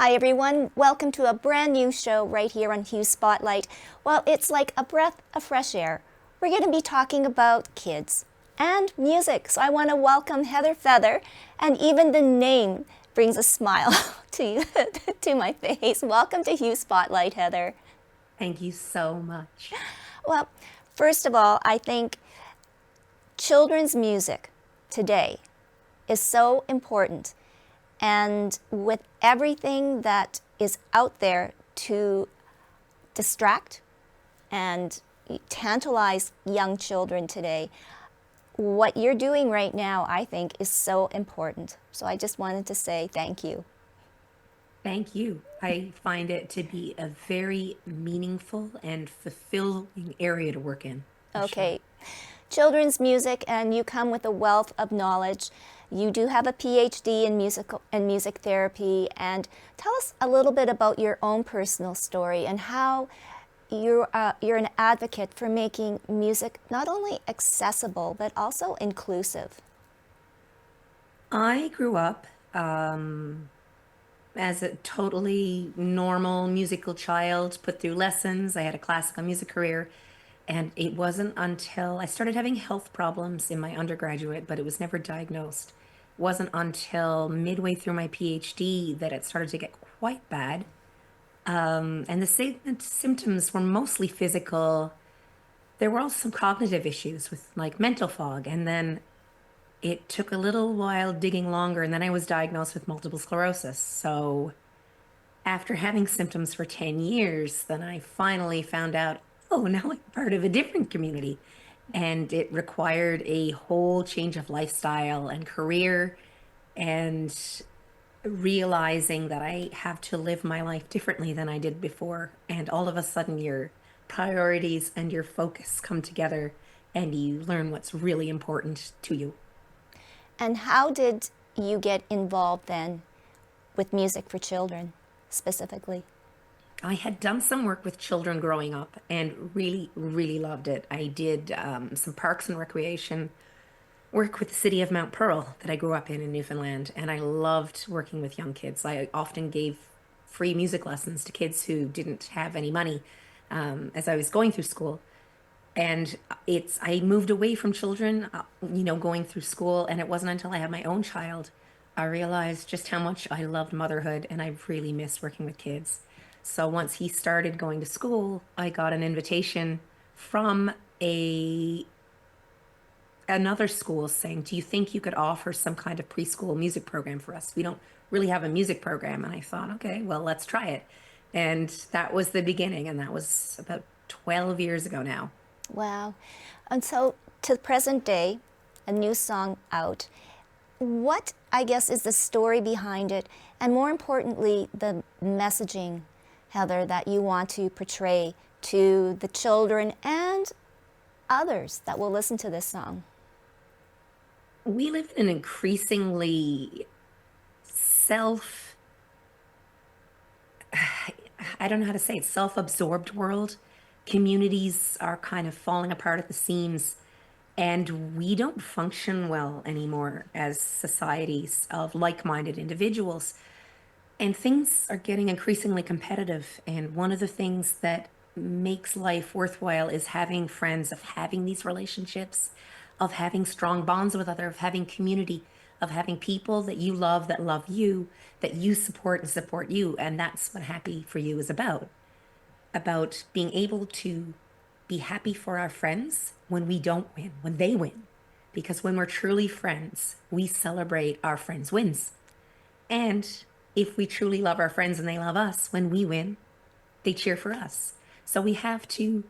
Hi everyone, welcome to a brand new show right here on Hue Spotlight. Well, it's like a breath of fresh air. We're going to be talking about kids and music. So I want to welcome Heather Feather, and even the name brings a smile to my face. Welcome to Hue Spotlight, Heather. Thank you so much. Well, first of all, I think children's music today is so important. And with everything that is out there to distract and tantalize young children today, what you're doing right now, I think, is so important. So I just wanted to say thank you. Thank you. I find it to be a very meaningful and fulfilling area to work in, for sure. Okay, children's music, and you come with a wealth of knowledge. You do have a PhD in music therapy, and tell us a little bit about your own personal story and how you're an advocate for making music not only accessible but also inclusive. I grew up as a totally normal musical child, put through lessons. I had a classical music career. And it wasn't until I started having health problems in my undergraduate, but it was never diagnosed. It wasn't until midway through my PhD that it started to get quite bad. And the symptoms were mostly physical. There were also some cognitive issues with like mental fog. And then it took a little while digging longer. And then I was diagnosed with multiple sclerosis. So after having symptoms for 10 years, then I finally found out, oh, now I'm part of a different community. And it required a whole change of lifestyle and career, and realizing that I have to live my life differently than I did before. And all of a sudden, your priorities and your focus come together, and you learn what's really important to you. And how did you get involved then with music for children specifically? I had done some work with children growing up and really, really loved it. I did some parks and recreation work with the city of Mount Pearl that I grew up in Newfoundland, and I loved working with young kids. I often gave free music lessons to kids who didn't have any money as I was going through school. And I moved away from children, going through school, and it wasn't until I had my own child I realized just how much I loved motherhood, and I really missed working with kids. So once he started going to school, I got an invitation from a another school saying, "Do you think you could offer some kind of preschool music program for us? We don't really have a music program." And I thought, okay, well, let's try it. And that was the beginning, and that was about 12 years ago now. Wow. And so to the present day, a new song out. What, I guess, is the story behind it? And more importantly, the messaging, Heather, that you want to portray to the children and others that will listen to this song? We live in an increasingly self, I don't know how to say it, self-absorbed world. Communities are kind of falling apart at the seams, and we don't function well anymore as societies of like-minded individuals. And things are getting increasingly competitive. And one of the things that makes life worthwhile is having friends, of having these relationships, of having strong bonds with others, of having community, of having people that love you, that you support and support you. And that's what Happy for You is about being able to be happy for our friends when we don't win, when they win. Because when we're truly friends, we celebrate our friends' wins. And if we truly love our friends and they love us, when we win, they cheer for us. So we have to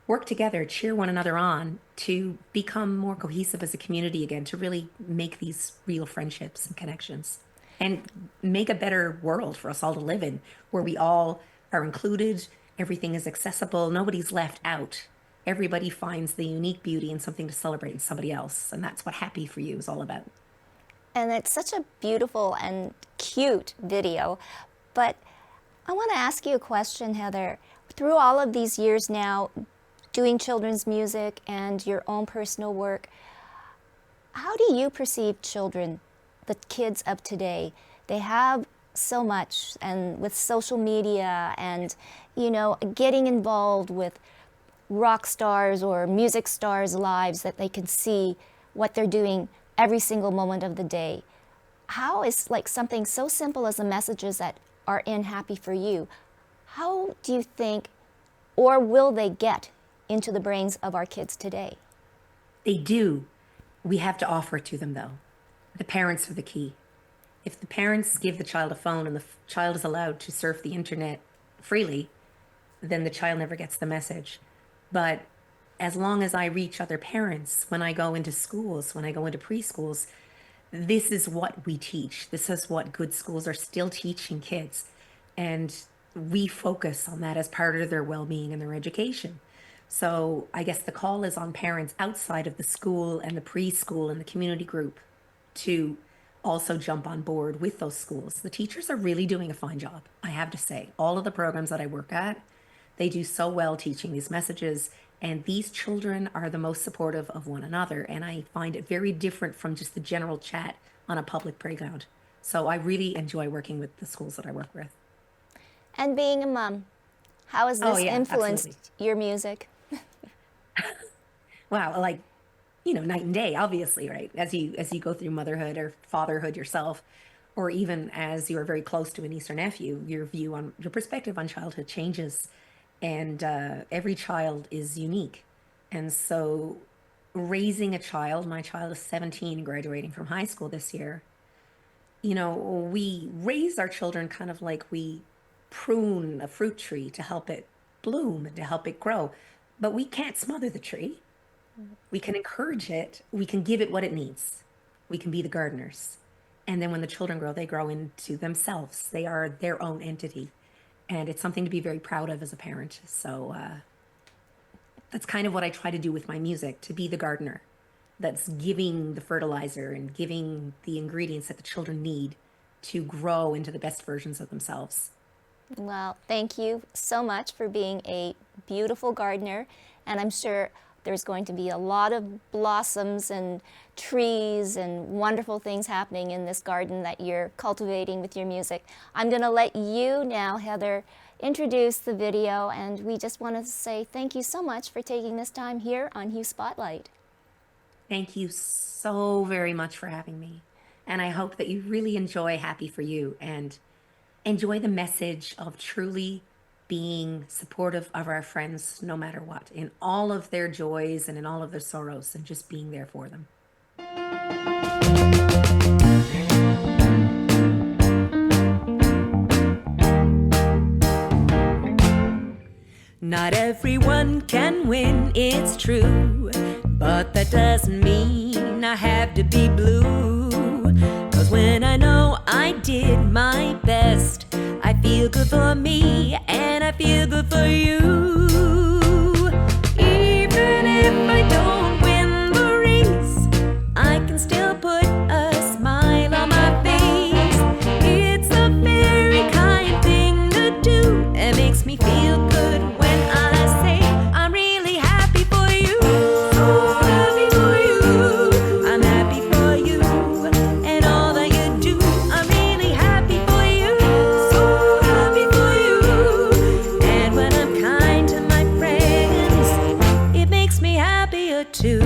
work together, cheer one another on to become more cohesive as a community again, to really make these real friendships and connections and make a better world for us all to live in, where we all are included, everything is accessible, nobody's left out. Everybody finds the unique beauty in something to celebrate in somebody else. And that's what Happy for You is all about. And it's such a beautiful and cute video. But I want to ask you a question, Heather. Through all of these years now, doing children's music and your own personal work, how do you perceive children, the kids of today? They have so much, and with social media and, you know, getting involved with rock stars or music stars' lives, that they can see what they're doing every single moment of the day. How is like something so simple as the messages that are in Happy for You, how do you think, or will they get into the brains of our kids today? They do. We have to offer it to them, though. The parents are the key. If the parents give the child a phone and the child is allowed to surf the internet freely, then the child never gets the message. But as long as I reach other parents, when I go into schools, when I go into preschools, this is what we teach. This is what good schools are still teaching kids. And we focus on that as part of their well-being and their education. So I guess the call is on parents outside of the school and the preschool and the community group to also jump on board with those schools. The teachers are really doing a fine job, I have to say. All of the programs that I work at, they do so well teaching these messages, and these children are the most supportive of one another. And I find it very different from just the general chat on a public playground. So I really enjoy working with the schools that I work with. And being a mom, how has this influenced absolutely. your music? Wow, like, you know, night and day, obviously, right? As you go through motherhood or fatherhood yourself, or even as you are very close to a niece or nephew, your perspective on childhood changes, and every child is unique. And so, raising a child, my child is 17, graduating from high school this year. You know, we raise our children kind of like we prune a fruit tree to help it bloom and to help it grow, but we can't smother the tree. We can encourage it. We can give it what it needs. We can be the gardeners. And then when the children grow, they grow into themselves. They are their own entity. And it's something to be very proud of as a parent. So that's kind of what I try to do with my music, to be the gardener that's giving the fertilizer and giving the ingredients that the children need to grow into the best versions of themselves. Well, thank you so much for being a beautiful gardener, and I'm sure there's going to be a lot of blossoms and trees and wonderful things happening in this garden that you're cultivating with your music. I'm going to let you now, Heather, introduce the video, and we just want to say thank you so much for taking this time here on Hue Spotlight. Thank you so very much for having me. And I hope that you really enjoy Happy for You and enjoy the message of truly being supportive of our friends no matter what, in all of their joys and in all of their sorrows, and just being there for them. Not everyone can win, it's true, but that doesn't mean I have to be blue. 'Cause when I know I did my best, I feel good for me and I feel good for you. Even if I don't win the race, I can still put a smile on my face. It's a very kind thing to do. It makes me feel good when I say I'm really happy for you. So happy for you. I'm happy for you and all that you do. I'm really happy for you. So happy for you. And when I'm kind to my friends, it makes me happier too.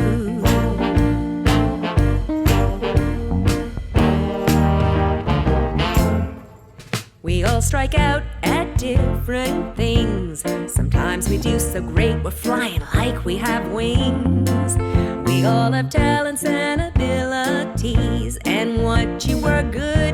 We all strike out at different things. Sometimes we do so great, we're flying like we have wings. We all have talents and abilities, and what you were good